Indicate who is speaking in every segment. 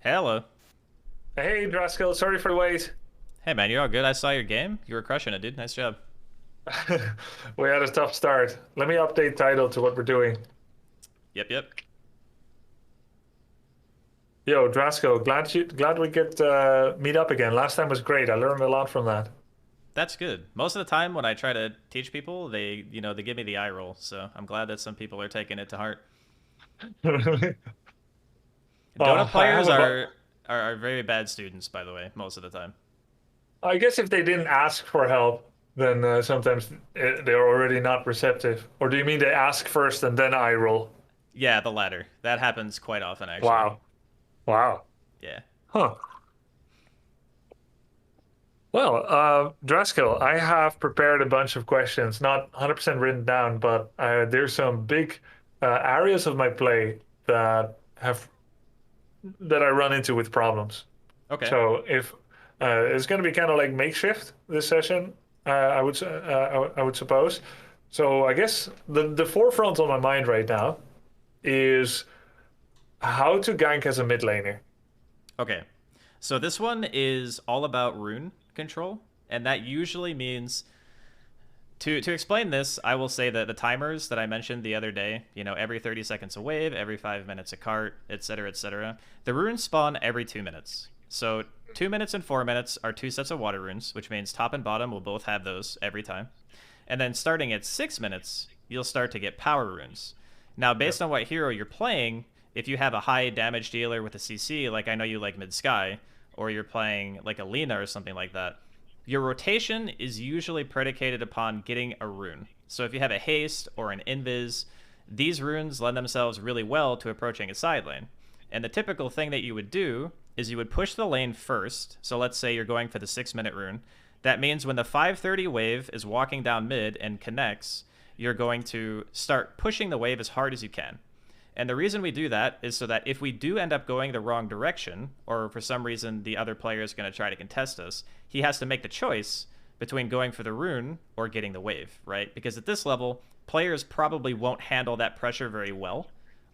Speaker 1: Hello.
Speaker 2: Hey, Draskyl, sorry for the wait.
Speaker 1: Hey man, you all good? I saw your game. You were crushing it, dude. Nice job.
Speaker 2: We had a tough start. Let me update title to what we're doing.
Speaker 1: Yep, yep.
Speaker 2: Yo, Draskyl, glad we could meet up again. Last time was great. I learned a lot from that.
Speaker 1: That's good. Most of the time when I try to teach people, they give me the eye roll. So I'm glad that some people are taking it to heart. Dota
Speaker 2: I have
Speaker 1: players
Speaker 2: a
Speaker 1: are very bad students, by the way, most of the time.
Speaker 2: I guess if they didn't ask for help, then sometimes they're already not receptive. Or do you mean they ask first and then I roll?
Speaker 1: Yeah, the latter. That happens quite often, actually.
Speaker 2: Wow. Wow.
Speaker 1: Yeah.
Speaker 2: Huh. Well, Draskyl, I have prepared a bunch of questions, not 100% written down, but there's some big areas of my play that have that I run into with problems.
Speaker 1: Okay.
Speaker 2: So if it's going to be kind of like makeshift this session, I would suppose. So I guess the forefront on my mind right now is how to gank as a mid laner.
Speaker 1: Okay. So this one is all about rune control, and that usually means to explain this, I will say that the timers that I mentioned the other day, every 30 seconds a wave, every 5 minutes a cart, etc., etc. The runes spawn every 2 minutes. So 2 minutes and 4 minutes are two sets of water runes, which means top and bottom will both have those every time. And then starting at 6 minutes, you'll start to get power runes. Now, based
Speaker 2: Yep.
Speaker 1: on what hero you're playing, if you have a high damage dealer with a CC, like I know you like mid sky, or you're playing like a Lina or something like that, your rotation is usually predicated upon getting a rune. So if you have a haste or an invis, these runes lend themselves really well to approaching a side lane. And the typical thing that you would do is you would push the lane first. So let's say you're going for the 6 minute rune. That means when the 530 wave is walking down mid and connects, you're going to start pushing the wave as hard as you can. And the reason we do that is so that if we do end up going the wrong direction, or for some reason the other player is going to try to contest us, he has to make the choice between going for the rune or getting the wave, right? Because at this level, players probably won't handle that pressure very well,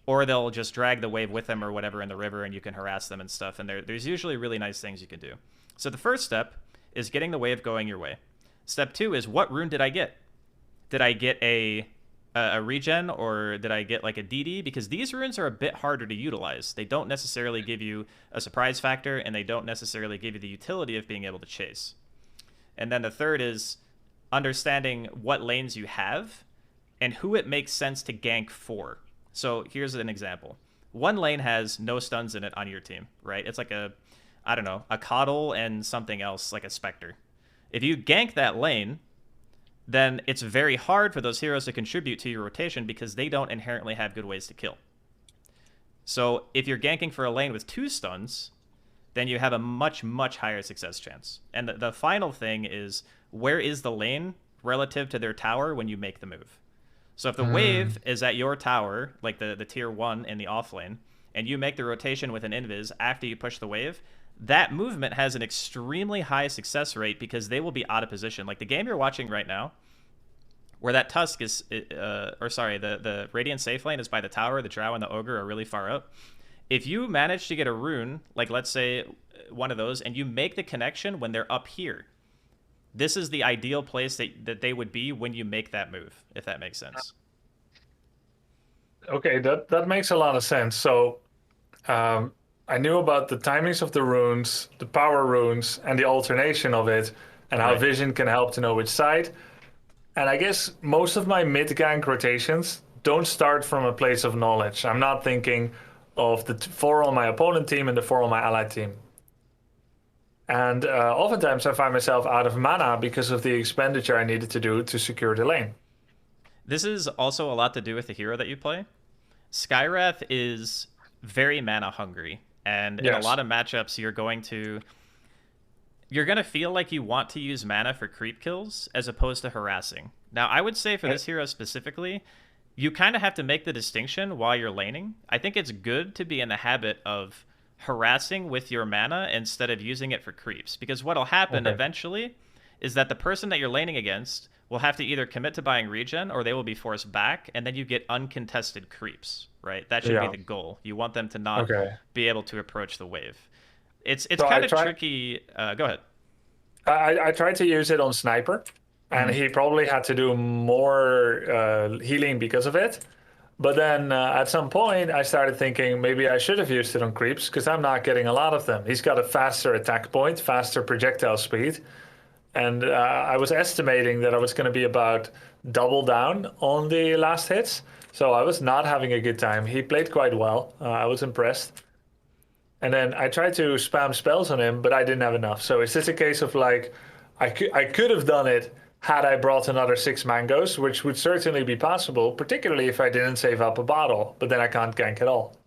Speaker 1: or they'll just drag the wave with them or whatever in the river and you can harass them and stuff. And there's usually really nice things you can do. So the first step is getting the wave going your way. Step two is, what rune did I get? Did I get a regen, or did I get like a DD? Because these runes are a bit harder to utilize. They don't necessarily give you a surprise factor, and they don't necessarily give you the utility of being able to chase. And then the third is understanding what lanes you have and who it makes sense to gank for. So here's an example. One lane has no stuns in it on your team, right? It's like I don't know, a Coddle and something else, like a Spectre. If you gank that lane, then it's very hard for those heroes to contribute to your rotation because they don't inherently have good ways to kill. So if you're ganking for a lane with two stuns, then you have a much, much higher success chance. And the final thing is, where is the lane relative to their tower when you make the move? So if the
Speaker 2: Mm.
Speaker 1: wave is at your tower, like the tier 1 in the off lane, and you make the rotation with an invis after you push the wave, that movement has an extremely high success rate because they will be out of position. Like the game you're watching right now, where that Tusk is, or sorry, the Radiant safe lane is by the tower, the Drow and the Ogre are really far up. If you manage to get a rune, like let's say one of those, and you make the connection when they're up here, this is the ideal place that they would be when you make that move, if that makes sense.
Speaker 2: Okay, that makes a lot of sense. So um, I knew about the timings of the runes, the power runes, and the alternation of it, and how
Speaker 1: Right.
Speaker 2: vision can help to know which side. And I guess most of my mid gank rotations don't start from a place of knowledge. I'm not thinking of the four on my opponent team and the four on my allied team. And oftentimes I find myself out of mana because of the expenditure I needed to do to secure the lane.
Speaker 1: This is also a lot to do with the hero that you play. Skywrath is very mana hungry, and in a
Speaker 2: Yes.
Speaker 1: lot of matchups, you're gonna feel like you want to use mana for creep kills as opposed to harassing. Now, I would say for
Speaker 2: Eh,
Speaker 1: this hero specifically, you kind of have to make the distinction while you're laning. I think it's good to be in the habit of harassing with your mana instead of using it for creeps, because what'll happen
Speaker 2: Okay.
Speaker 1: eventually is that the person that you're laning against will have to either commit to buying regen or they will be forced back, and then you get uncontested creeps, right? That should be
Speaker 2: Yeah.
Speaker 1: the goal. You want them to not
Speaker 2: Okay.
Speaker 1: be able to approach the wave. It's
Speaker 2: So I
Speaker 1: kind of
Speaker 2: try.
Speaker 1: tricky. Go ahead.
Speaker 2: I tried to use it on sniper, and
Speaker 1: Hmm.
Speaker 2: he probably had to do more healing because of it. But then at some point, I started thinking maybe I should have used it on creeps because I'm not getting a lot of them. He's got a faster attack point, faster projectile speed, and I was estimating that I was going to be about double down on the last hits. So I was not having a good time. He played quite well. I was impressed. And then I tried to spam spells on him, but I didn't have enough. So is this a case of like, I could have done it had I brought another 6 mangoes, which would certainly be possible, particularly if I didn't save up a bottle, but then I can't gank at all.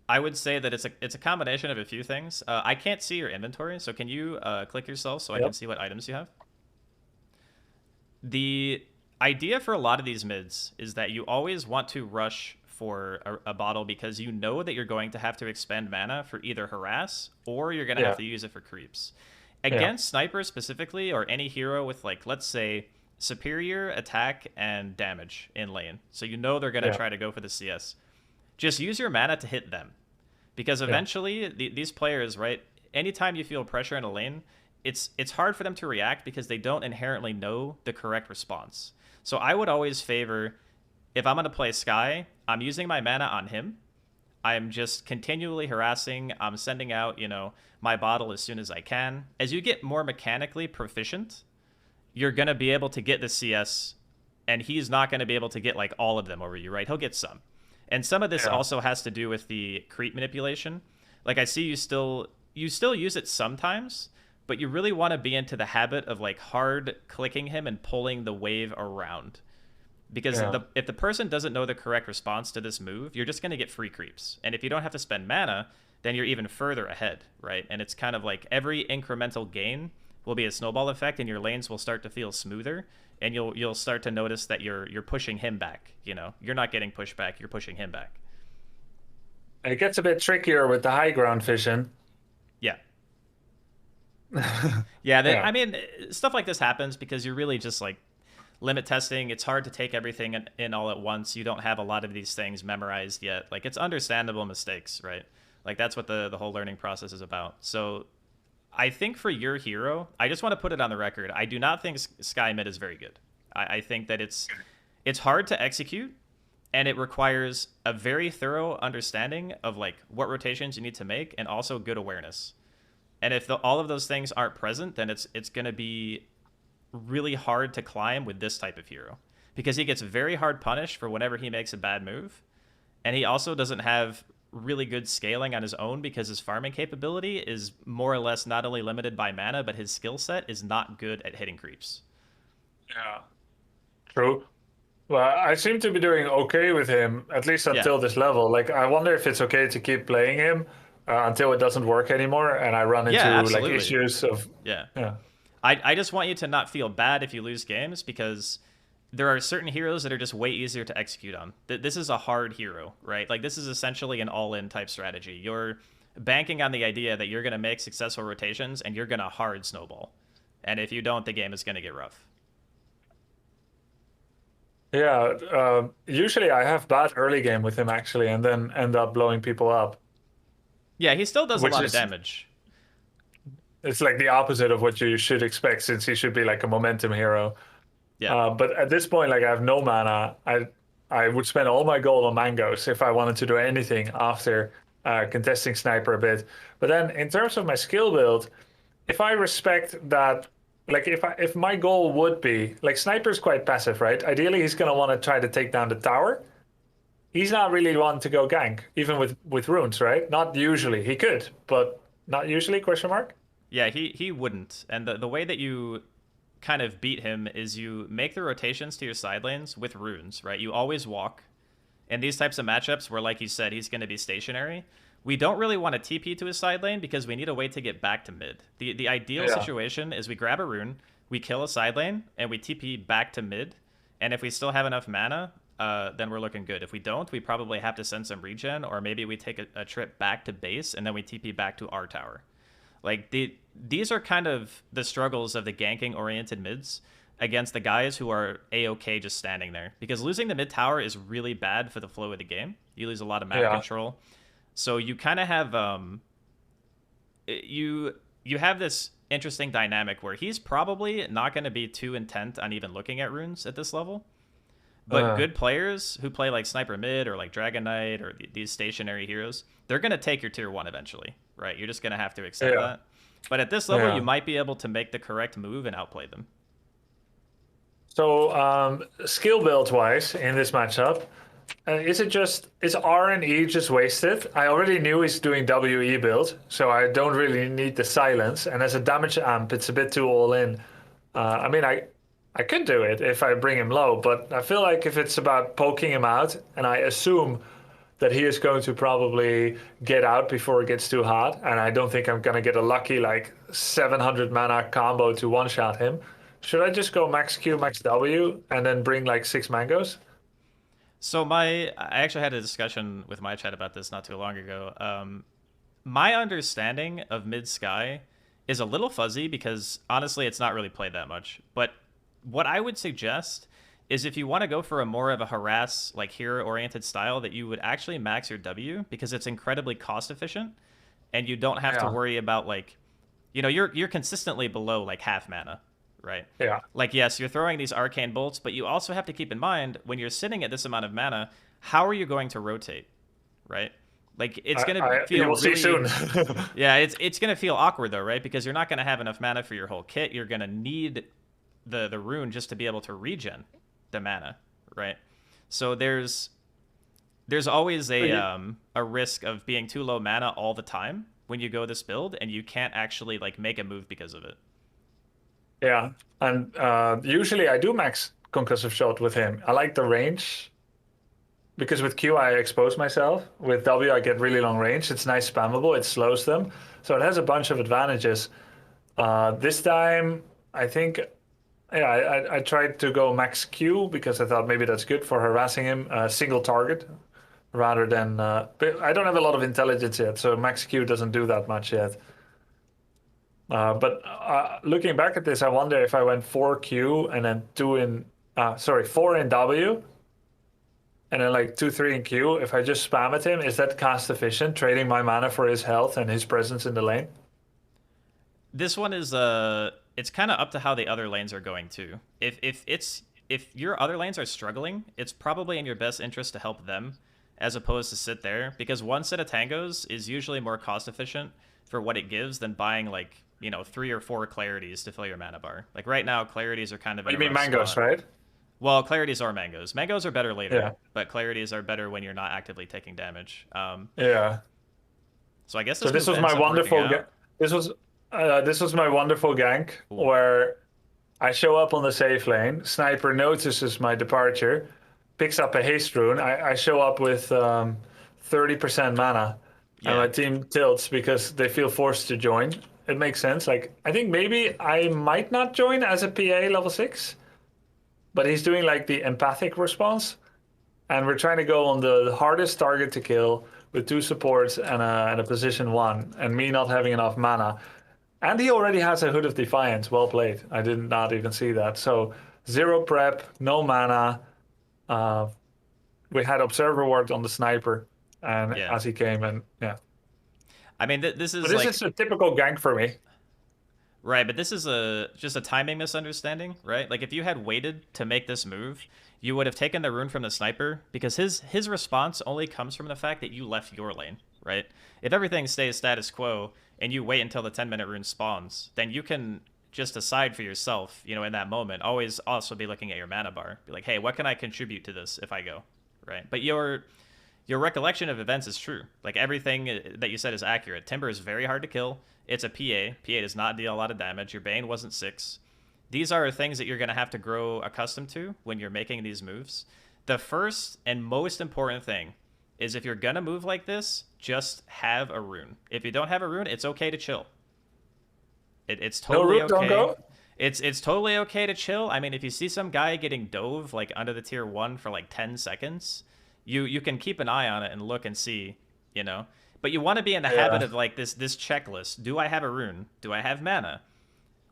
Speaker 1: I would say that it's a combination of a few things. I can't see your inventory, so can you click yourself so I can
Speaker 2: Yep.
Speaker 1: see what items you have? The idea for a lot of these mids is that you always want to rush for a bottle because you know that you're going to have to expend mana for either harass or you're going to have
Speaker 2: Yeah.
Speaker 1: to use it for creeps.
Speaker 2: Yeah.
Speaker 1: Against snipers specifically, or any hero with, like, let's say, superior attack and damage in lane, so you know they're going to
Speaker 2: Yeah.
Speaker 1: try to go for the CS, just use your mana to hit them. Because
Speaker 2: Yeah.
Speaker 1: eventually, these players, right, anytime you feel pressure in a lane, it's hard for them to react because they don't inherently know the correct response. So I would always favor, if I'm going to play Sky, I'm using my mana on him. I'm just continually harassing. I'm sending out, my bottle as soon as I can. As you get more mechanically proficient, you're going to be able to get the CS, and he's not going to be able to get, like, all of them over you, right? He'll get some. And some of this
Speaker 2: Yeah.
Speaker 1: also has to do with the creep manipulation. Like, I see you still use it sometimes, but you really want to be into the habit of, like, hard clicking him and pulling the wave around. Because
Speaker 2: Yeah.
Speaker 1: if the person doesn't know the correct response to this move, you're just going to get free creeps. And if you don't have to spend mana, then you're even further ahead, right? And it's kind of like every incremental gain will be a snowball effect, and your lanes will start to feel smoother, and you'll start to notice that you're pushing him back. You're not getting pushed back, you're pushing him back.
Speaker 2: It gets a bit trickier with the high ground vision.
Speaker 1: Yeah. Yeah,
Speaker 2: Yeah.
Speaker 1: I mean, stuff like this happens because you're really just, like, limit testing. It's hard to take everything in all at once. You don't have a lot of these things memorized yet. Like, it's understandable mistakes, right? Like, that's what the whole learning process is about. So I think for your hero, I just want to put it on the record, I do not think Sky Mid is very good. I think that it's hard to execute, and it requires a very thorough understanding of, like, what rotations you need to make, and also good awareness. And if all of those things aren't present, then it's going to be really hard to climb with this type of hero, because he gets very hard punished for whenever he makes a bad move, and he also doesn't have really good scaling on his own because his farming capability is more or less not only limited by mana, but his skill set is not good at hitting creeps.
Speaker 2: Yeah. True. Well, I seem to be doing okay with him, at least
Speaker 1: Yeah.
Speaker 2: until this level. Like, I wonder if it's okay to keep playing him until it doesn't work anymore, and I run
Speaker 1: Yeah,
Speaker 2: into like
Speaker 1: absolutely.
Speaker 2: issues of
Speaker 1: Yeah.
Speaker 2: yeah,
Speaker 1: I just want you to not feel bad if you lose games, because there are certain heroes that are just way easier to execute on. This is a hard hero, right? Like, this is essentially an all-in type strategy. You're banking on the idea that you're going to make successful rotations and you're going to hard snowball. And if you don't, the game is going to get rough.
Speaker 2: yeah. Usually, I have bad early game with him actually, and then end up blowing people up,
Speaker 1: Yeah, he still does a
Speaker 2: which
Speaker 1: lot of
Speaker 2: is
Speaker 1: damage.
Speaker 2: it's like the opposite of what you should expect since he should be like a momentum hero.
Speaker 1: Yeah.
Speaker 2: But at this point, like I have no mana. I would spend all my gold on mangoes if I wanted to do anything after contesting sniper a bit. But then in terms of my skill build, if I respect that, like if my goal would be like sniper's quite passive, right? Ideally, he's gonna want to try to take down the tower. He's not really one to go gank, even with runes, right? Not usually. He could, but not usually? Question mark.
Speaker 1: Yeah, he wouldn't. And the way that you kind of beat him is you make the rotations to your side lanes with runes, right? You always walk. In these types of matchups where, like you said, he's going to be stationary, we don't really want to TP to his side lane because we need a way to get back to mid. The ideal
Speaker 2: Yeah.
Speaker 1: situation is we grab a rune, we kill a side lane, and we TP back to mid. And if we still have enough mana, then we're looking good. If we don't, we probably have to send some regen, or maybe we take a trip back to base and then we TP back to our tower. Like, these are kind of the struggles of the ganking oriented mids. against the guys who are a-okay just standing there, because losing the mid tower is really bad for the flow of the game. You lose a lot of map
Speaker 2: Yeah.
Speaker 1: control. So you kind of have you have this interesting dynamic where he's probably not going to be too intent on even looking at runes at this level. But
Speaker 2: Uh,
Speaker 1: good players who play like Sniper Mid or like Dragon Knight or these stationary heroes, they're going to take your tier 1 eventually, right? You're just going to have to accept
Speaker 2: yeah.
Speaker 1: that. But at this level, you
Speaker 2: Yeah.
Speaker 1: might be able to make the correct move and outplay them.
Speaker 2: So skill build wise in this matchup, is R and E just wasted? I already knew he's doing WE build, so I don't really need the silence. And as a damage amp, it's a bit too all in. I mean, I could do it if I bring him low, but I feel like if it's about poking him out, and I assume that he is going to probably get out before it gets too hot, and I don't think I'm gonna get a lucky like 700 mana combo to one shot him. Should I just go max Q, max W, and then bring like 6 mangoes?
Speaker 1: So I actually had a discussion with my chat about this not too long ago. My understanding of Mid Sky is a little fuzzy because honestly, it's not really played that much. But what I would suggest is if you want to go for a more of a harass, like hero-oriented style, that you would actually max your W because it's incredibly cost efficient, and you don't have to
Speaker 2: Yeah,
Speaker 1: worry about like, you're consistently below like half mana, right?
Speaker 2: yeah.
Speaker 1: Like, yes, you're throwing these arcane bolts, but you also have to keep in mind when you're sitting at this amount of mana, how are you going to rotate, right? Like, it's gonna
Speaker 2: You
Speaker 1: feel
Speaker 2: will see
Speaker 1: really,
Speaker 2: soon.
Speaker 1: yeah, it's gonna feel awkward though, right? Because you're not gonna have enough mana for your whole kit. You're gonna need the rune just to be able to regen the mana, right? So there's always a risk of being too low mana all the time when you go this build, and you can't actually like make a move because of it.
Speaker 2: Yeah, and usually I do max concussive shot with him. I like the range because with Q I expose myself. With W I get really long range. It's nice spammable. It slows them, so it has a bunch of advantages. This time I think, yeah, I tried to go max Q because I thought maybe that's good for harassing him, single target rather than. But I don't have a lot of intelligence yet, so max Q doesn't do that much yet. But looking back at this, I wonder if I went 4Q and then 4 in W and then like 2, 3 in Q. If I just spam at him, is that cost efficient, trading my mana for his health and his presence in the lane?
Speaker 1: This one is it's kind of up to how the other lanes are going too. If your other lanes are struggling, it's probably in your best interest to help them as opposed to sit there, because one set of tangos is usually more cost efficient for what it gives than buying like 3 or 4 clarities to fill your mana bar. Like right now, clarities are kind of in
Speaker 2: You
Speaker 1: a
Speaker 2: mean
Speaker 1: rough
Speaker 2: mangoes,
Speaker 1: spot.
Speaker 2: right?
Speaker 1: Well, clarities or mangoes. Mangoes are better later,
Speaker 2: Yeah,
Speaker 1: but clarities are better when you're not actively taking damage.
Speaker 2: yeah.
Speaker 1: So I guess
Speaker 2: So
Speaker 1: this
Speaker 2: this
Speaker 1: move
Speaker 2: was my
Speaker 1: ends up working
Speaker 2: wonderful.
Speaker 1: out.
Speaker 2: This was my wonderful gank
Speaker 1: Ooh.
Speaker 2: where I show up on the safe lane. Sniper notices my departure, picks up a haste rune. I show up with 30% mana, and
Speaker 1: Yeah.
Speaker 2: my team tilts because they feel forced to join. It makes sense. Like I think maybe I might not join as a PA level 6, but he's doing like the empathic response, and we're trying to go on the hardest target to kill with 2 supports and a position 1, and me not having enough mana. And he already has a Hood of Defiance. Well played. I did not even see that. So 0 prep, no mana. Uh, we had Observer Ward on the sniper, and
Speaker 1: Yeah.
Speaker 2: as he came, and yeah.
Speaker 1: I mean, this
Speaker 2: But
Speaker 1: is
Speaker 2: this
Speaker 1: like
Speaker 2: is a typical gank for me.
Speaker 1: right, but this is a just a timing misunderstanding, right? Like if you had waited to make this move, you would have taken the rune from the sniper because his response only comes from the fact that you left your lane, right? If everything stays status quo and you wait until the 10-minute rune spawns, then you can just decide for yourself, in that moment, always also be looking at your mana bar. Be like, "Hey, what can I contribute to this if I go?" Right? But your recollection of events is true. Like everything that you said is accurate. Timber is very hard to kill. It's a PA. PA does not deal a lot of damage. Your Bane wasn't 6. These are things that you're going to have to grow accustomed to when you're making these moves. The first and most important thing is if you're going to move like this, just have a rune. If you don't have a rune, it's okay to chill. It's
Speaker 2: No
Speaker 1: totally
Speaker 2: root, don't
Speaker 1: okay.
Speaker 2: go.
Speaker 1: It's totally okay to chill. I mean, if you see some guy getting dove like under the tier 1 for like 10 seconds, you can keep an eye on it and look and see, you know. But you want to be in the habit
Speaker 2: Yeah.
Speaker 1: of like this checklist. Do I have a rune? Do I have mana?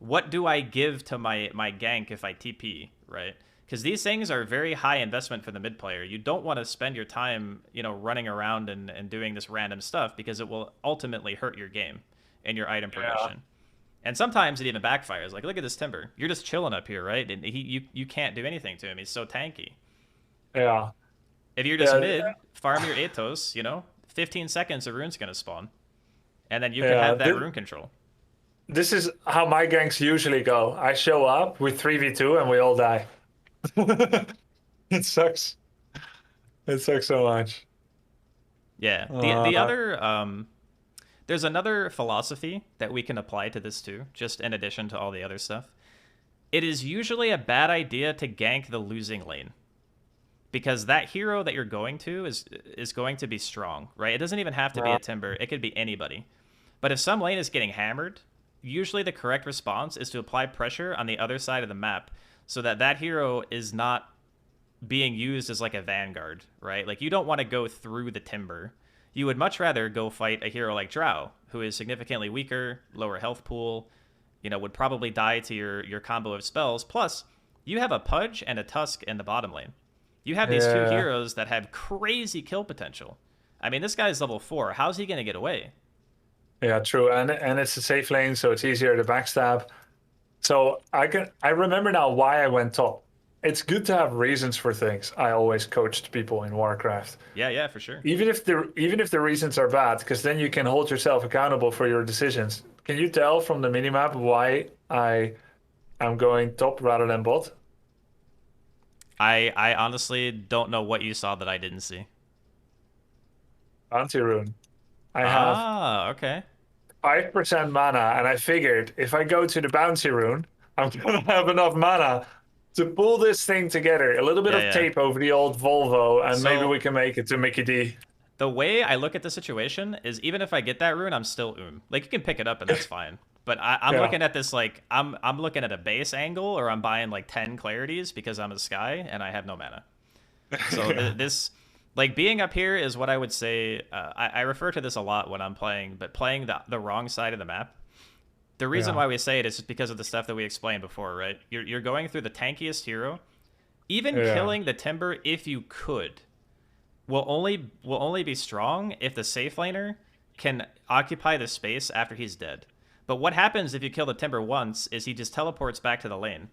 Speaker 1: what do I give to my gank if I TP, right? Because these things are very high investment for the mid player. You don't want to spend your time, running around and doing this random stuff because it will ultimately hurt your game and your item
Speaker 2: Yeah,
Speaker 1: progression. And sometimes it even backfires. Like, look at this Timber. You're just chilling up here, right? And you can't do anything to him. He's so tanky.
Speaker 2: yeah,
Speaker 1: If you're just
Speaker 2: yeah,
Speaker 1: mid, farm your Atos, 15 seconds a rune's gonna spawn. And then you can
Speaker 2: yeah.
Speaker 1: have that rune control.
Speaker 2: This is how my ganks usually go. I show up with 3v2 and we all die. It sucks. It sucks so much.
Speaker 1: Yeah. The
Speaker 2: Uh,
Speaker 1: other there's another philosophy that we can apply to this too, just in addition to all the other stuff. It is usually a bad idea to gank the losing lane. Because that hero that you're going to is going to be strong, right? It doesn't even have to be
Speaker 2: uh,
Speaker 1: a Timber. It could be anybody. But if some lane is getting hammered, usually the correct response is to apply pressure on the other side of the map so that that hero is not being used as like a vanguard, right? Like you don't want to go through the Timber. You would much rather go fight a hero like Drow, who is significantly weaker, lower health pool, would probably die to your combo of spells. Plus, you have a Pudge and a Tusk in the bottom lane. You have these two
Speaker 2: yeah,
Speaker 1: heroes that have crazy kill potential. I mean, this guy's level 4. How's he going to get away?
Speaker 2: yeah, true. And it's a safe lane, so it's easier to backstab. So I remember now why I went top. It's good to have reasons for things. I always coached people in Warcraft.
Speaker 1: Yeah, yeah, for sure.
Speaker 2: Even if the reasons are bad, because then you can hold yourself accountable for your decisions. Can you tell from the minimap why I am going top rather than bot?
Speaker 1: I honestly don't know what you saw that I didn't see.
Speaker 2: Bounty rune. I have
Speaker 1: Ah, okay.
Speaker 2: 5% mana, and I figured if I go to the bounty rune, I'm gonna have enough mana to pull this thing together. A little bit
Speaker 1: Yeah,
Speaker 2: of
Speaker 1: yeah.
Speaker 2: tape over the old Volvo, and maybe
Speaker 1: So
Speaker 2: we can make it to Mickey D.
Speaker 1: the way I look at the situation is even if I get that rune, I'm still Like you can pick it up and that's fine. But I'm
Speaker 2: Yeah.
Speaker 1: looking at this like I'm looking at a base angle, or I'm buying like 10 clarities because I'm a Sky and I have no mana. So
Speaker 2: Yeah.
Speaker 1: this, like being up here is what I would say. I refer to this a lot when I'm playing, but playing the wrong side of the map. The reason
Speaker 2: Yeah.
Speaker 1: why we say it is just because of the stuff that we explained before, right? You're going through the tankiest hero. Even
Speaker 2: Yeah.
Speaker 1: killing the Timber, if you could, will only be strong if the safe laner can occupy the space after he's dead. But what happens if you kill the Timber once is he just teleports back to the lane,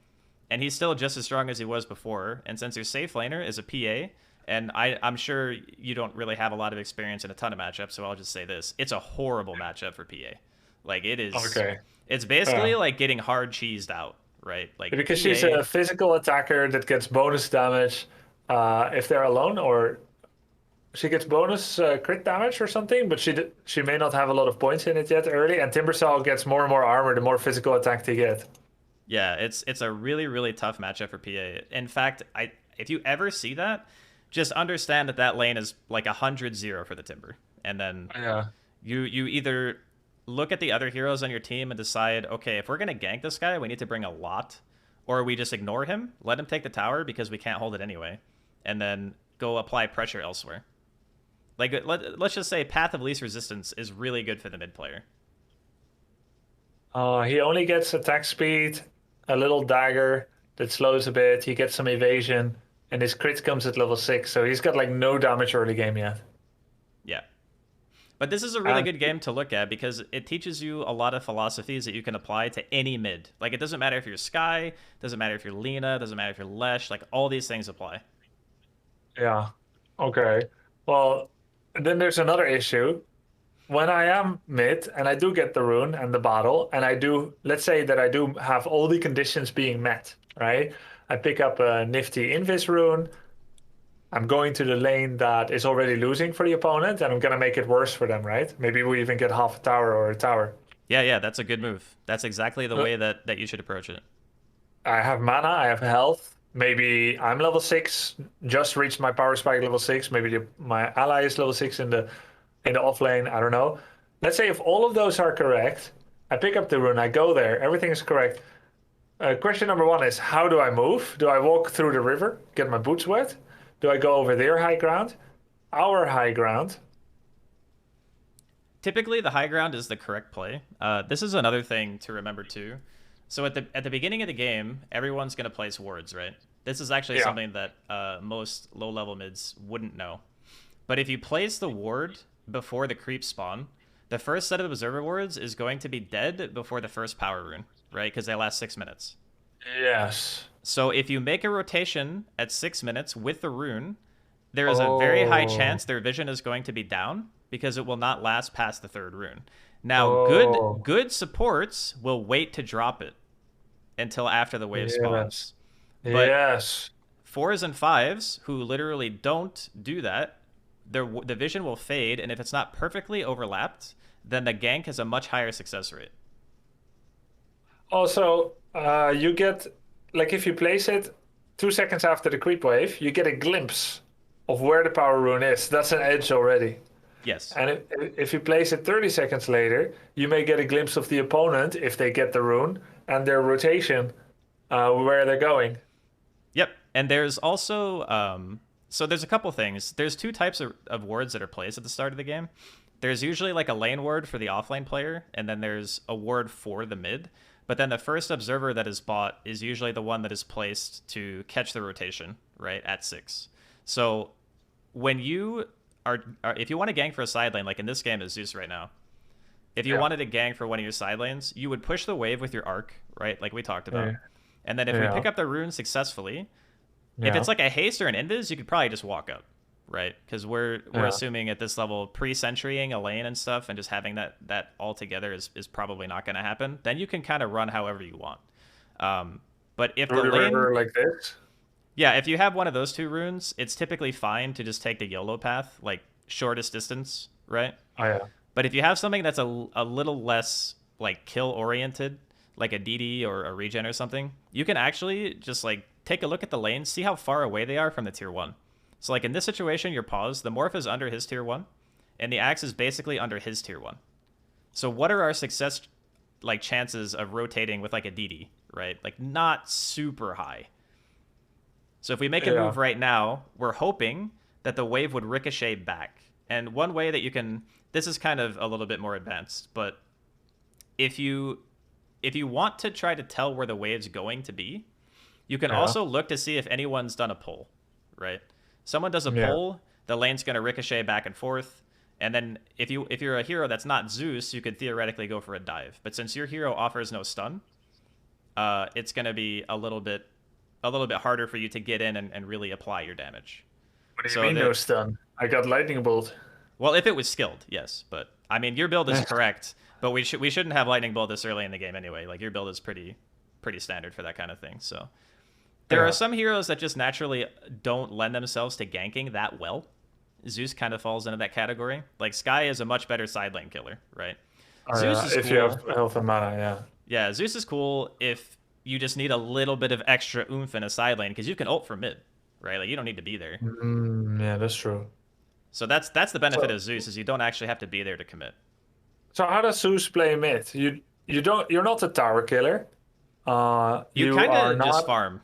Speaker 1: and he's still just as strong as he was before. And since your safe laner is a PA, and I'm sure you don't really have a lot of experience in a ton of matchups, so I'll just say this: it's a horrible matchup for PA. Like it is,
Speaker 2: Okay.
Speaker 1: it's basically like getting hard cheesed out, right? Like
Speaker 2: Because she's
Speaker 1: PA.
Speaker 2: a physical attacker that gets bonus damage if they're alone, or she gets bonus crit damage or something, but she may not have a lot of points in it yet early. And Timbersaw gets more and more armor the more physical attack they get.
Speaker 1: Yeah, it's a really really tough matchup for PA. In fact, if you ever see that, just understand that that lane is like 100-0 for the Timber, and then
Speaker 2: Yeah.
Speaker 1: you either look at the other heroes on your team and decide, okay, if we're gonna gank this guy, we need to bring a lot, or we just ignore him, let him take the tower because we can't hold it anyway, and then go apply pressure elsewhere. Like let's just say Path of Least Resistance is really good for the mid player.
Speaker 2: He only gets attack speed, a little dagger that slows a bit. He gets some evasion, and his crit comes at level 6, so he's got like no damage early game yet.
Speaker 1: Yeah. But this is a really
Speaker 2: And
Speaker 1: good game to look at because it teaches you a lot of philosophies that you can apply to any mid. Like it doesn't matter if you're Sky, doesn't matter if you're Lina, doesn't matter if you're Lesh, like all these things apply.
Speaker 2: yeah, okay. Well, then there's another issue. When I am mid and I do get the rune and the bottle, and I do, let's say that I do have all the conditions being met, right? I pick up a nifty Invis rune. I'm going to the lane that is already losing for the opponent, and I'm gonna make it worse for them, right? Maybe we even get half a tower or a tower.
Speaker 1: Yeah, yeah, that's a good move. That's exactly the
Speaker 2: Uh,
Speaker 1: way that you should approach it.
Speaker 2: I have mana, I have health. Maybe I'm level 6, just reached my power spike level 6. Maybe my ally is level 6 in the off lane. I don't know. Let's say if all of those are correct, I pick up the rune, I go there, everything is correct. Question number one is how do I move? Do I walk through the river, get my boots wet? Do I go over their high ground? Our high ground?
Speaker 1: Typically, the high ground is the correct play. This is another thing to remember too. So at the beginning of the game, everyone's gonna place wards, right? This is actually
Speaker 2: Yeah.
Speaker 1: something that most low level mids wouldn't know. But if you place the ward before the creeps spawn, the first set of observer wards is going to be dead before the first power rune, right? Because they last 6 minutes.
Speaker 2: Yes.
Speaker 1: So if you make a rotation at 6 minutes with the rune, there is a very high
Speaker 2: Oh.
Speaker 1: chance their vision is going to be down because it will not last past the third rune. Now,
Speaker 2: Oh.
Speaker 1: good supports will wait to drop it until after the wave
Speaker 2: Yes.
Speaker 1: spawns. But
Speaker 2: Yes.
Speaker 1: fours and fives who literally don't do that, the vision will fade, and if it's not perfectly overlapped, then the gank has a much higher success rate.
Speaker 2: Also, you get, like, if you place it 2 seconds after the creep wave, you get a glimpse of where the power rune is. That's an edge already.
Speaker 1: Yes.
Speaker 2: And if you place it 30 seconds later, you may get a glimpse of the opponent if they get the rune and their rotation, where they're going.
Speaker 1: Yep. And there's also so there's a couple things. There's two types of wards that are placed at the start of the game. There's usually like a lane ward for the offlane player, and then there's a ward for the mid. But then the first observer that is bought is usually the one that is placed to catch the rotation, right, at 6. So when you are if you want to gank for a side lane, like in this game is Zeus right now, if you
Speaker 2: Yeah.
Speaker 1: wanted to gank for one of your side lanes, you would push the wave with your arc, right, like we talked about.
Speaker 2: Yeah.
Speaker 1: And then if we
Speaker 2: Yeah.
Speaker 1: pick up the rune successfly, if
Speaker 2: Yeah.
Speaker 1: it's like a haste or an invis, you could probably just walk up, right? Because we're
Speaker 2: Yeah.
Speaker 1: assuming at this level pre-sentrying a lane and stuff, and just having that all together is probably not going to happen. Then you can kind of run however you want. But if the
Speaker 2: Through the
Speaker 1: lane,
Speaker 2: river like this.
Speaker 1: yeah, if you have one of those two runes, it's typically fine to just take the YOLO path, like shortest distance, right?
Speaker 2: Oh yeah.
Speaker 1: But if you have something that's a little less like kill oriented, like a DD or a regen or something, you can actually just like take a look at the lanes, see how far away they are from the tier 1. So like in this situation, your pause, the morph is under his tier 1, and the axe is basically under his tier 1. So what are our success like chances of rotating with like a DD, right? Like not super high. So if we make a
Speaker 2: Yeah.
Speaker 1: move right now, we're hoping that the wave would ricochet back. And one way that you can, this is kind of a little bit more advanced, but if you want to try to tell where the wave's going to be, you can
Speaker 2: Yeah.
Speaker 1: also look to see if anyone's done a pull, right? Someone does a
Speaker 2: Yeah.
Speaker 1: pull, the lane's going to ricochet back and forth, and then if you're a hero that's not Zeus, you could theoretically go for a dive. But since your hero offers no stun, it's going to be a little bit harder for you to get in and really apply your damage.
Speaker 2: What do you
Speaker 1: So
Speaker 2: mean no stun? I got lightning bolt.
Speaker 1: well, if it was skilled, yes, but I mean your build is correct, but we shouldn't have lightning bolt this early in the game anyway. Like your build is pretty standard for that kind of thing. So there are
Speaker 2: Yeah.
Speaker 1: some heroes that just naturally don't lend themselves to ganking that well. Zeus kind of falls into that category. Like Sky is a much better side lane killer, right?
Speaker 2: Oh,
Speaker 1: Zeus
Speaker 2: yeah.
Speaker 1: is
Speaker 2: If you
Speaker 1: cool.
Speaker 2: have health and mana, yeah.
Speaker 1: Yeah, Zeus is cool if you just need a little bit of extra oomph in a side lane because you can ult from mid, right? Like you don't need to be there.
Speaker 2: Yeah, that's true.
Speaker 1: So that's the benefit
Speaker 2: So,
Speaker 1: of Zeus is you don't actually have to be there to commit.
Speaker 2: so how does Zeus play mid? You're not a tower killer.
Speaker 1: You
Speaker 2: You
Speaker 1: kind
Speaker 2: are
Speaker 1: of just
Speaker 2: not
Speaker 1: farm.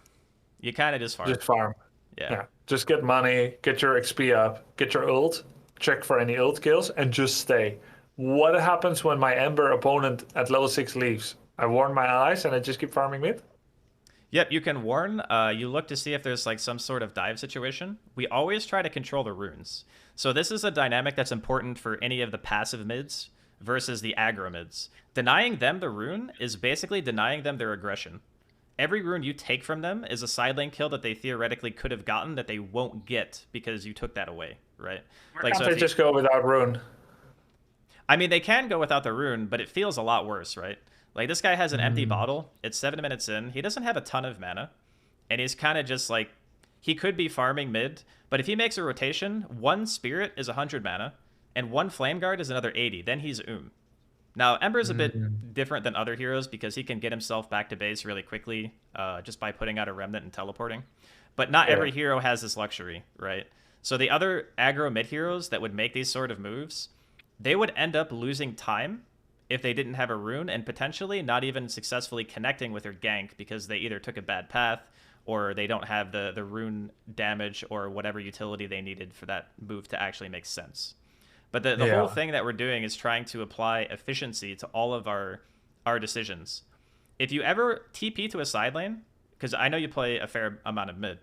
Speaker 1: You kind of just farm.
Speaker 2: just farm.
Speaker 1: Yeah.
Speaker 2: Yeah, just get money, get your XP up, get your ult, check for any ult kills, and just stay. What happens when my Ember opponent at level 6 leaves? I warn my allies and I just keep farming mid?
Speaker 1: Yep, you can warn. You look to see if there's like some sort of dive situation. We always try to control the runes. So this is a dynamic that's important for any of the passive mids versus the aggro mids. Denying them the rune is basically denying them their aggression. Every rune you take from them is a side lane kill that they theoretically could have gotten that they won't get because you took that away, right?
Speaker 2: Why
Speaker 1: Like
Speaker 2: can't
Speaker 1: so
Speaker 2: they
Speaker 1: if you,
Speaker 2: just go without rune?
Speaker 1: I mean, they can go without the rune, but it feels a lot worse, right? Like this guy has an empty bottle. It's 7 minutes in. He doesn't have a ton of mana, and he's kind of just like he could be farming mid. But if he makes a rotation, one spirit is 100 mana, and one flame guard is another 80. Then he's Now Ember is a bit different than other heroes because he can get himself back to base really quickly just by putting out a remnant and teleporting. But not every hero has this luxury, right? So the other aggro mid heroes that would make these sort of moves, they would end up losing time if they didn't have a rune and potentially not even successfully connecting with their gank because they either took a bad path or they don't have the rune damage or whatever utility they needed for that move to actually make sense. But the whole thing that we're doing is trying to apply efficiency to all of our decisions. if you ever TP to a side lane, because I know you play a fair amount of mid,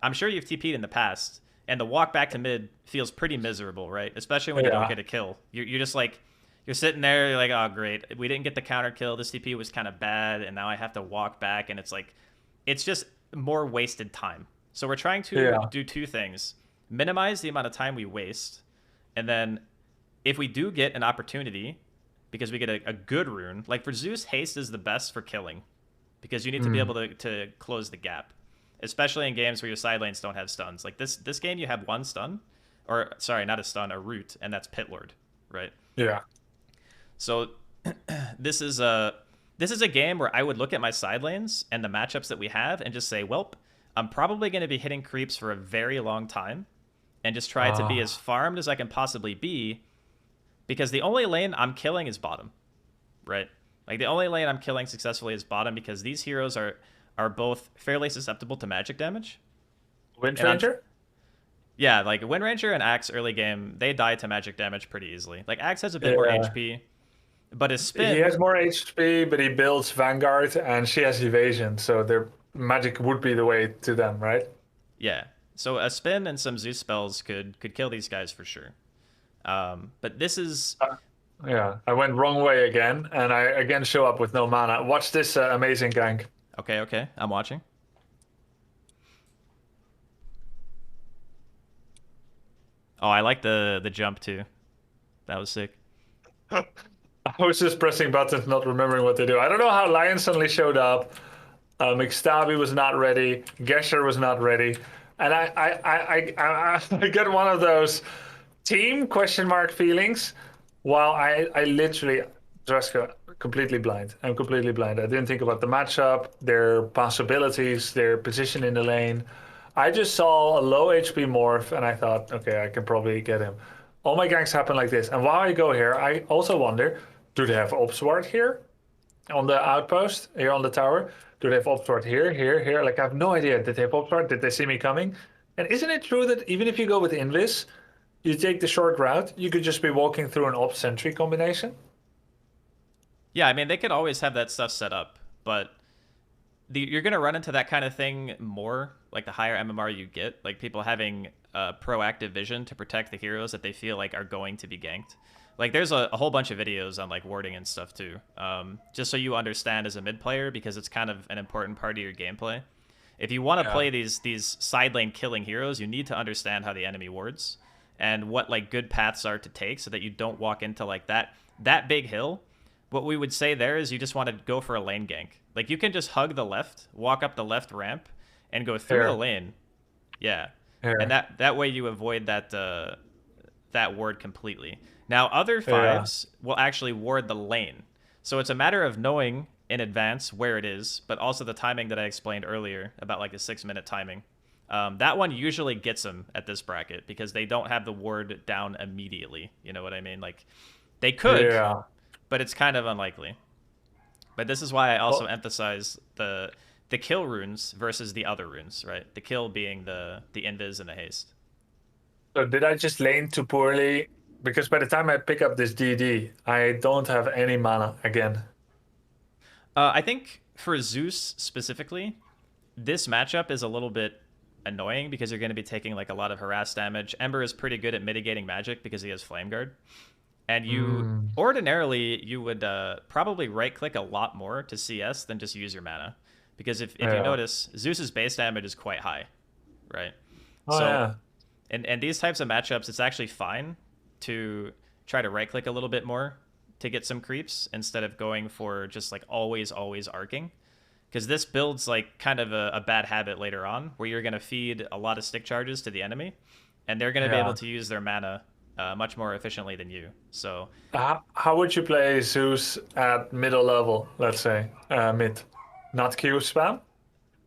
Speaker 1: I'm sure you've TP'd in the past, and the walk back to mid feels pretty miserable, right? Especially when you don't
Speaker 2: Yeah.
Speaker 1: get a kill. You're just like, you're sitting there, you're like, oh, great. We didn't get the counter kill. This TP was kind of bad, and now I have to walk back, and it's like, it's just more wasted time. So we're trying to
Speaker 2: Yeah.
Speaker 1: do two things: minimize the amount of time we waste, and then if we do get an opportunity, because we get a good rune, like for Zeus, haste is the best for killing, because you need to be able to close the gap, especially in games where your side lanes don't have stuns. Like this game, you have one stun, or sorry, not a stun, a root, and that's Pit Lord, right?
Speaker 2: Yeah.
Speaker 1: So this is a game where I would look at my side lanes and the matchups that we have and just say, welp, I'm probably going to be hitting creeps for a very long time, and just try to be as farmed as I can possibly be, because the only lane I'm killing is bottom, right? Like the only lane I'm killing successfully is bottom, because these heroes are both fairly susceptible to magic damage.
Speaker 2: Wind
Speaker 1: And
Speaker 2: Ranger?
Speaker 1: yeah, like Wind Ranger and Axe early game, they die to magic damage pretty easily. Like Axe has a bit more
Speaker 2: Yeah.
Speaker 1: HP, but his
Speaker 2: He
Speaker 1: spin,
Speaker 2: has more HP, but he builds Vanguard, and she has evasion, so their magic would be the way to them, right?
Speaker 1: yeah. So a spin and some Zeus spells could kill these guys for sure. But this is
Speaker 2: Yeah, I went wrong way again, and I again show up with no mana. Watch this amazing gank.
Speaker 1: okay. Okay, I'm watching. Oh, I like the jump too. That was sick.
Speaker 2: I was just pressing buttons, not remembering what to do. I don't know how Lion suddenly showed up. McStabby was not ready. Gesher was not ready, and I get one of those team question mark feelings. While I literally Draskyl completely blind. I'm completely blind. I didn't think about the matchup, their possibilities, their position in the lane. I just saw a low HP morph, and I thought, okay, I can probably get him. All my ganks happen like this. And while I go here, I also wonder, do they have Obsword here on the outpost, here on the tower? Do they have Obsword here, here, here? Like, I have no idea. Did they have Obsword? Did they see me coming? And isn't it true that even if you go with Invis, you take the short route, you could just be walking through an Op Sentry combination?
Speaker 1: Yeah, I mean they could always have that stuff set up, but you're gonna run into that kind of thing more, like the higher MMR you get, like people having proactive vision to protect the heroes that they feel like are going to be ganked. Like there's a whole bunch of videos on like warding and stuff too, just so you understand as a mid player, because it's kind of an important part of your gameplay. If you want to play these side lane killing heroes, you need to understand how the enemy wards and what like good paths are to take, so that you don't walk into like that big hill. What we would say there is you just want to go for a lane gank. Like you can just hug the left, walk up the left ramp, and go through the lane. Yeah, and that way you avoid that ward completely. Now other fives will actually ward the lane, so it's a matter of knowing in advance where it is, but also the timing that I explained earlier about like the 6-minute timing. That one usually gets them at this bracket, because they don't have the ward down immediately. You know what I mean? Like they could, but it's kind of unlikely. But this is why I also emphasize the kill runes versus the other runes, right? The kill being the invis and the haste.
Speaker 2: So did I just lane too poorly? Because by the time I pick up this DD, I don't have any mana again.
Speaker 1: I think for Zeus specifically, this matchup is a little bit annoying, because you're going to be taking like a lot of harass damage. Ember is pretty good at mitigating magic because he has Flame Guard. And you ordinarily you would probably right click a lot more to CS than just use your mana, because if you notice, Zeus's base damage is quite high, right? And these types of matchups, it's actually fine to try to right click a little bit more to get some creeps, instead of going for just like always arcing, because this builds like kind of a bad habit later on, where you're going to feed a lot of stick charges to the enemy, and they're going to be able to use their mana much more efficiently than you. So
Speaker 2: how would you play Zeus at middle level, let's say, mid? Not Q spam?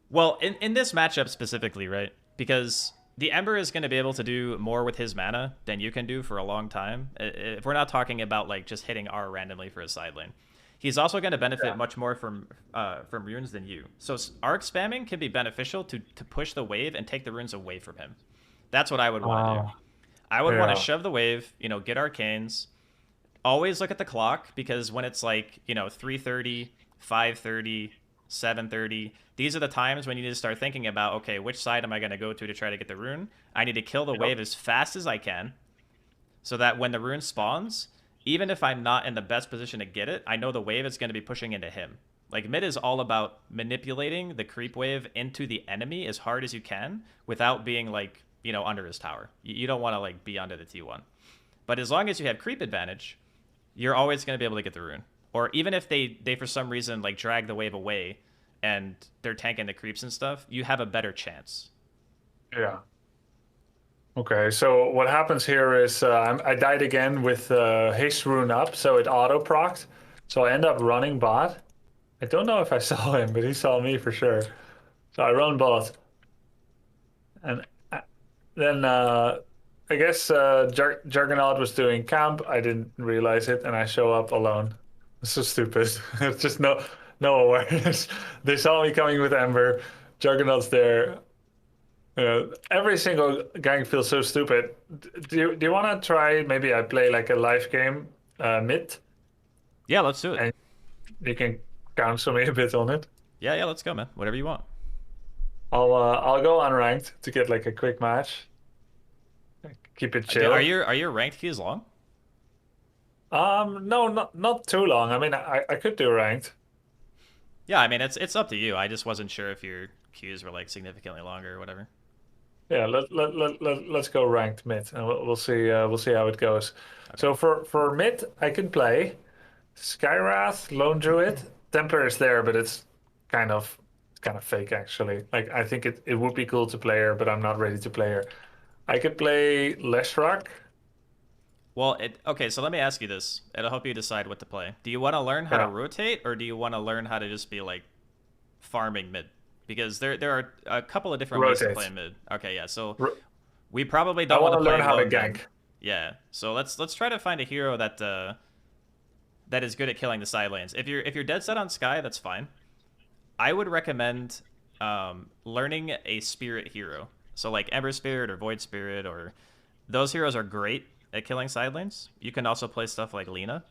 Speaker 1: Well, in this matchup specifically, right? Because the Ember is going to be able to do more with his mana than you can do for a long time. If we're not talking about like just hitting R randomly for a side lane, he's also going to benefit much more from runes than you. So arc spamming can be beneficial to push the wave and take the runes away from him. That's what I would want to do. I would want to shove the wave, you know, get arcanes. Always look at the clock, because when it's like, you know, 3:30, 5:30, 7:30. These are the times when you need to start thinking about, okay, which side am I going to go to try to get the rune? I need to kill the
Speaker 2: Yep.
Speaker 1: wave as fast as I can so that when the rune spawns, even if I'm not in the best position to get it, I know the wave is going to be pushing into him. Like mid is all about manipulating the creep wave into the enemy as hard as you can without being like, under his tower. You don't want to like be under the T1. But as long as you have creep advantage, you're always going to be able to get the rune. Or even if they for some reason like drag the wave away and they're tanking the creeps and stuff, you have a better chance.
Speaker 2: Yeah. Okay, so what happens here is I died again with haste rune up, so it auto procced. So I end up running bot. I don't know if I saw him, but he saw me for sure. So I run bot, and then I guess Juggernaut was doing camp. I didn't realize it, and I show up alone. It's so stupid. It's just no awareness. They saw me coming with Ember. Juggernaut's there. Every single gang feels so stupid. Do you want to try? Maybe I play like a live game mid,
Speaker 1: Yeah, let's do it.
Speaker 2: and you can counsel me a bit on it.
Speaker 1: Yeah, let's go, man. Whatever you want.
Speaker 2: I'll go unranked to get like a quick match. Keep it chill.
Speaker 1: Are your ranked keys long?
Speaker 2: No, not too long. I mean, I could do ranked.
Speaker 1: Yeah, I mean it's up to you. I just wasn't sure if your queues were like significantly longer or whatever.
Speaker 2: Yeah, let's go ranked mid, and we'll see how it goes.
Speaker 1: Okay.
Speaker 2: So for mid, I can play Skywrath, Lone Druid, Templar is there, but kind of kind of fake actually. Like I think it would be cool to play her, but I'm not ready to play her. I could play Leshrac.
Speaker 1: Well, okay, so let me ask you this. It'll help you decide what to play. Do you want to learn how to
Speaker 2: Yeah,
Speaker 1: rotate, or do you want to learn how to just be like farming mid? Because there are a couple of different ways to play
Speaker 2: rotate.
Speaker 1: mid. Okay, yeah. So
Speaker 2: Ro-
Speaker 1: we probably
Speaker 2: I
Speaker 1: don't want
Speaker 2: want
Speaker 1: to
Speaker 2: to
Speaker 1: play
Speaker 2: learn how to
Speaker 1: lone mid.
Speaker 2: gank.
Speaker 1: Yeah. So let's try to find a hero that is good at killing the side lanes. If you're dead set on Sky, that's fine. I would recommend learning a spirit hero. So like Ember Spirit or Void Spirit or those heroes are great at killing side lanes. You can also play stuff like Lina.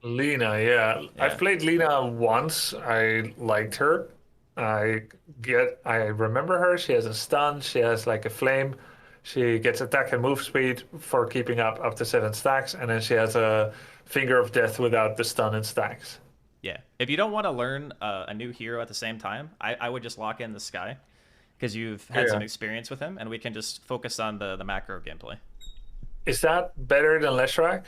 Speaker 2: Lena, yeah. I've
Speaker 1: Yeah.
Speaker 2: played Lena once. I liked her. I remember her. She has a stun. She has like a flame. She gets attack and move speed for keeping up to 7 stacks, and then she has a finger of death without the stun and stacks.
Speaker 1: Yeah. If you don't want to learn a new hero at the same time, I would just lock in the Sky because you've had some
Speaker 2: Yeah.
Speaker 1: experience with him, and we can just focus on the macro gameplay.
Speaker 2: Is that better than Leshrac?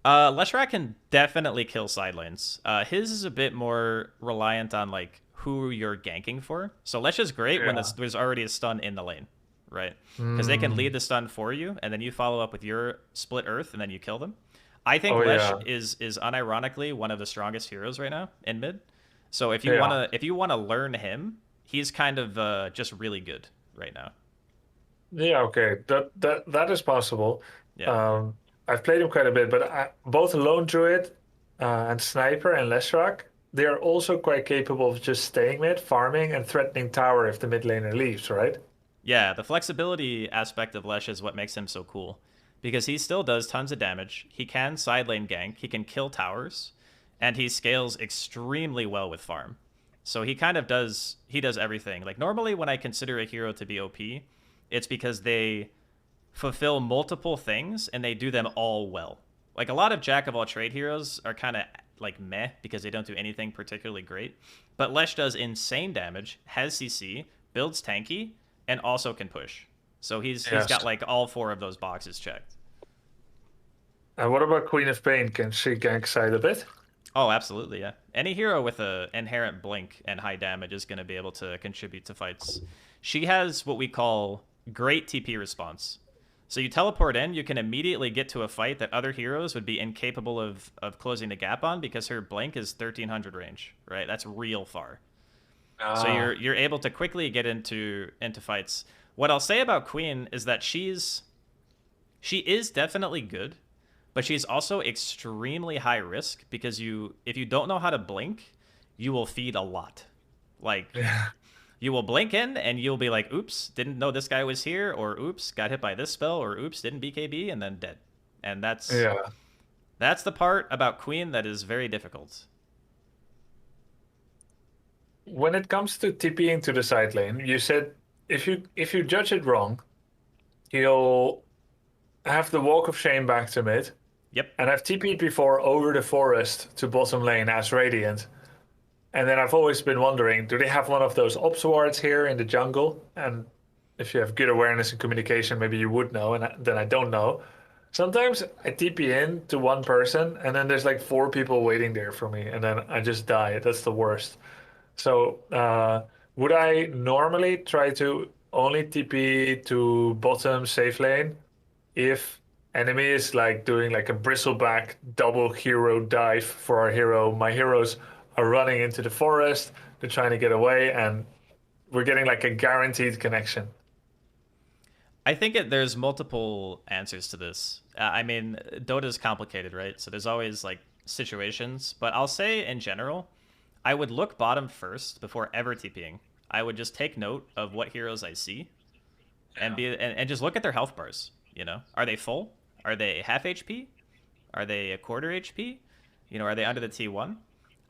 Speaker 1: Leshrac can definitely kill side lanes. His is a bit more reliant on like who you're ganking for. So Lesh is great when
Speaker 2: Yeah.
Speaker 1: there's already a stun in the lane, right? Because they can
Speaker 2: Mm.
Speaker 1: lead the stun for you, and then you follow up with your split earth, and then you kill them. I think
Speaker 2: Oh
Speaker 1: Lesh
Speaker 2: yeah.
Speaker 1: is unironically one of the strongest heroes right now in mid. So
Speaker 2: Yeah.
Speaker 1: if you wanna learn him, he's kind of just really good right now.
Speaker 2: Yeah, okay. That is possible.
Speaker 1: Yeah.
Speaker 2: Um, I've played him quite a bit, but both Lone Druid and Sniper and Leshrac, they are also quite capable of just staying mid, farming, and threatening tower if the mid laner leaves, right?
Speaker 1: Yeah, the flexibility aspect of Lesh is what makes him so cool. Because he still does tons of damage. He can side lane gank, he can kill towers, and he scales extremely well with farm. So he does everything. Like normally when I consider a hero to be OP, it's because they fulfill multiple things and they do them all well. Like a lot of jack of all trade heroes are kind of like meh because they don't do anything particularly great. But Lesh does insane damage, has CC, builds tanky, and also can push. So he's got
Speaker 2: Yes.
Speaker 1: like all four of those boxes checked.
Speaker 2: And what about Queen of Pain? Can she gank side a bit?
Speaker 1: Oh, absolutely, yeah. Any hero with a inherent blink and high damage is going to be able to contribute to fights. She has what we call great TP response. So you teleport in, you can immediately get to a fight that other heroes would be incapable of closing the gap on because her blink is 1300 range, right? That's real far. So
Speaker 2: Ah,
Speaker 1: you're able to quickly get into fights. What I'll say about Queen is that she is definitely good, but she's also extremely high risk because if you don't know how to blink, you will feed a lot. Like
Speaker 2: yeah,
Speaker 1: you will blink in and you'll be like, "Oops, didn't know this guy was here," or "Oops, got hit by this spell," or "Oops, didn't BKB," and then dead. And that's
Speaker 2: yeah.
Speaker 1: That's the part about Queen that is very difficult.
Speaker 2: When it comes to TPing to the side lane, you said if you judge it wrong, he'll have the walk of shame back to mid.
Speaker 1: Yep.
Speaker 2: And I've TP'd before over the forest to bottom lane as Radiant. And then I've always been wondering, do they have one of those ops wards here in the jungle? And if you have good awareness and communication, maybe you would know, and then I don't know. Sometimes I TP in to one person, and then there's like four people waiting there for me, and then I just die. That's the worst. So, would I normally try to only TP to bottom safe lane if enemy is like doing like a bristleback double hero dive for our hero? My heroes are running into the forest, they're trying to get away, and we're getting like a guaranteed connection.
Speaker 1: I think there's multiple answers to this. I mean, Dota is complicated, right? So there's always like situations, but I'll say in general, I would look bottom first before ever TPing. I would just take note of what heroes I see and just look at their health bars. You know, are they full? Are they half HP? Are they a quarter HP? You know, are they under the T1?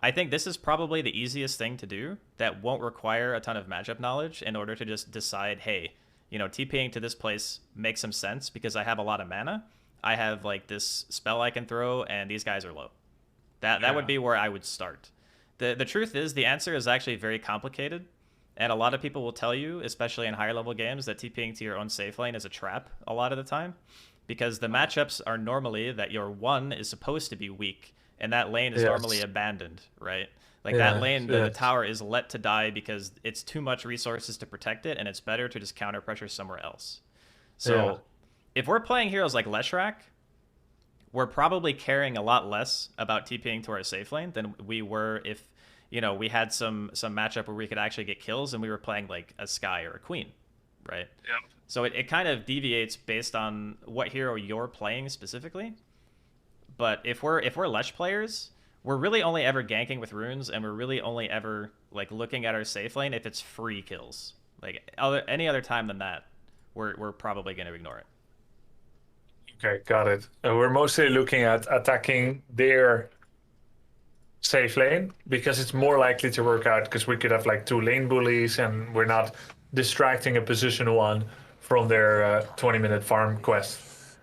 Speaker 1: I think this is probably the easiest thing to do that won't require a ton of matchup knowledge in order to just decide, hey, you know, TPing to this place makes some sense because I have a lot of mana. I have like this spell I can throw, and these guys are low. That would be where I would start. The truth is the answer is actually very complicated, and a lot of people will tell you, especially in higher level games, that TPing to your own safe lane is a trap a lot of the time, because the matchups are normally that your one is supposed to be weak, and that lane is normally abandoned, right? Like that lane, the tower is let to die because it's too much resources to protect it, and it's better to just counter pressure somewhere else. So if we're playing heroes like Leshrac, we're probably caring a lot less about TPing to our safe lane than we were if, you know, we had some matchup where we could actually get kills and we were playing like a Skye or a Queen, right?
Speaker 2: Yeah.
Speaker 1: So it kind of deviates based on what hero you're playing specifically. But if we're Lesh players, we're really only ever ganking with runes, and we're really only ever like looking at our safe lane if it's free kills. Like any other time than that, we're probably going to ignore it.
Speaker 2: Okay, got it. We're mostly looking at attacking their safe lane because it's more likely to work out because we could have like two lane bullies and we're not distracting a position one from their 20-minute farm quest.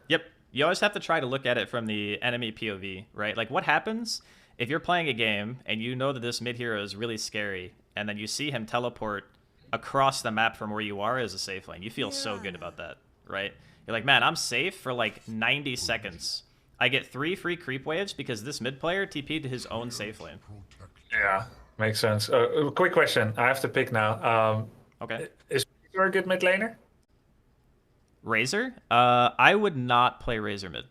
Speaker 1: Yep. You always have to try to look at it from the enemy POV, right? Like what happens if you're playing a game and you know that this mid hero is really scary, and then you see him teleport across the map from where you are as a safe lane? You feel so good about that, right? You're like, man, I'm safe for like 90 seconds. I get 3 free creep waves because this mid player TP'd to his own safe lane.
Speaker 2: Yeah, makes sense. Quick question. I have to pick now.
Speaker 1: Okay.
Speaker 2: Is Razor a good mid laner?
Speaker 1: Razor? I would not play Razor mid.